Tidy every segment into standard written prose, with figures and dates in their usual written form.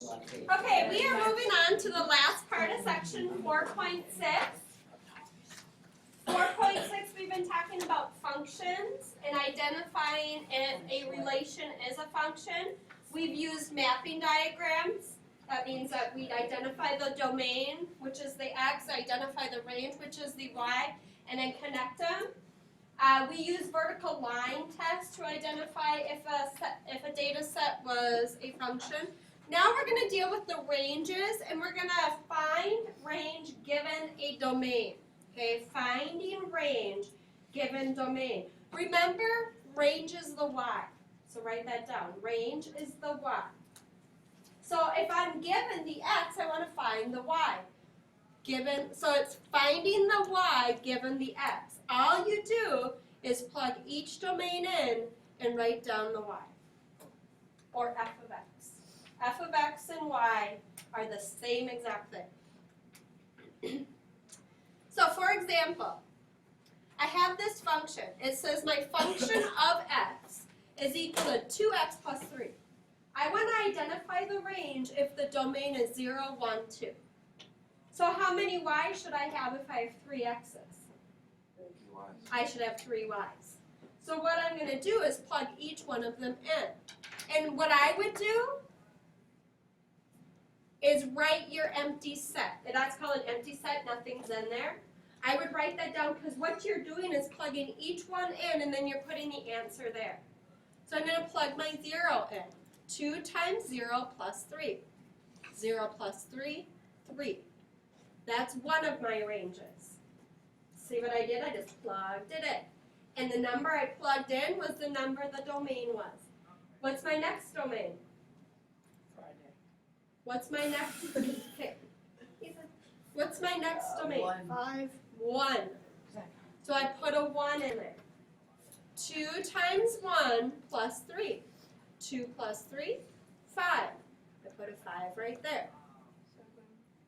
Okay, we are moving on to the last part of section 4.6. 4.6, we've been talking about functions and identifying if a relation is a function. We've used mapping diagrams. That means that we identify the domain, which is the x, identify the range, which is the y, and then connect them. We use vertical line tests to identify if a data set was a function. Now we're going to deal with the ranges, and we're going to find range given a domain. Okay, finding range given domain. Remember, range is the y. So write that down. Range is the y. So if I'm given the x, I want to find the y. So it's finding the y given the x. All you do is plug each domain in and write down the y, or f of x. F of x and y are the same exact thing. So for example, I have this function. It says my function of x is equal to 2x plus 3. I want to identify the range if the domain is 0, 1, 2. So how many y's should I have if I have 3 x's? I should have 3 y's. So what I'm going to do is plug each one of them in. And what I would do is write your empty set. That's called an empty set, nothing's in there. I would write that down because what you're doing is plugging each one in and then you're putting the answer there. So I'm going to plug my 0 in. 2 times 0 plus 3. 0 plus 3, 3. That's one of my ranges. See what I did? I just plugged it in. And the number I plugged in was the number the domain was. What's my next domain? Friday. What's my next? Okay. What's my next domain? 5. 1. So I put a 1 in there. 2 times 1 plus 3. 2 plus 3, 5. I put a 5 right there.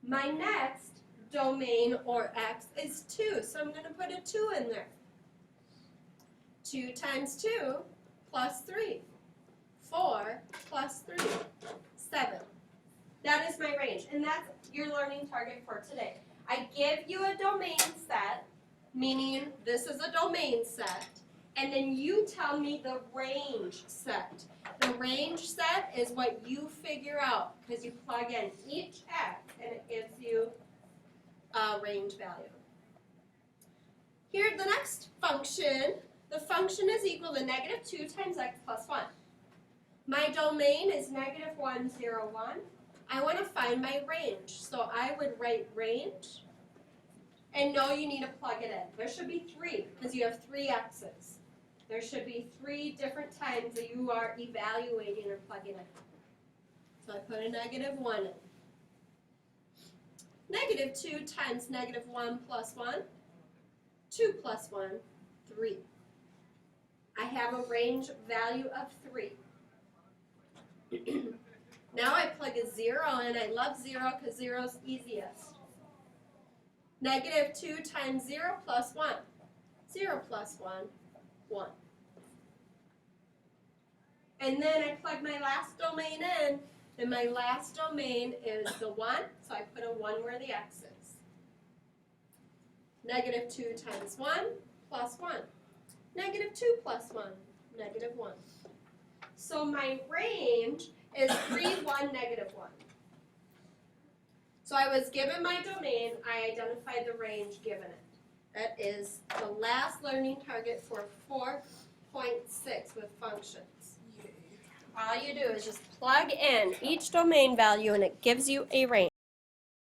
My next domain, or x, is 2. So I'm going to put a 2 in there. 2 times 2 plus 3. 4 plus 3, 7. That is my range, and that's your learning target for today. I give you a domain set, meaning this is a domain set, and then you tell me the range set. The range set is what you figure out, because you plug in each x, and it gives you a range value. Here, the next function, the function is equal to negative 2 times x plus 1. My domain is negative 1, 0, 1. I want to find my range, so I would write range, and no, you need to plug it in. There should be 3, because you have 3 x's. There should be 3 different times that you are evaluating or plugging in. So I put a negative 1 in. Negative 2 times negative 1 plus 1, 2 plus 1, 3. I have a range value of 3. Now I plug a 0 in. I love 0 because 0 is easiest. Negative 2 times 0 plus 1. 0 plus 1, 1. And then I plug my last domain in, and my last domain is the 1, so I put a 1 where the x is. Negative 2 times 1 plus 1. Negative 2 plus 1, negative 1. So my range is 3, 1, negative 1. So I was given my domain, I identified the range given it. That is the last learning target for 4.6 with functions. All you do is just plug in each domain value and it gives you a range.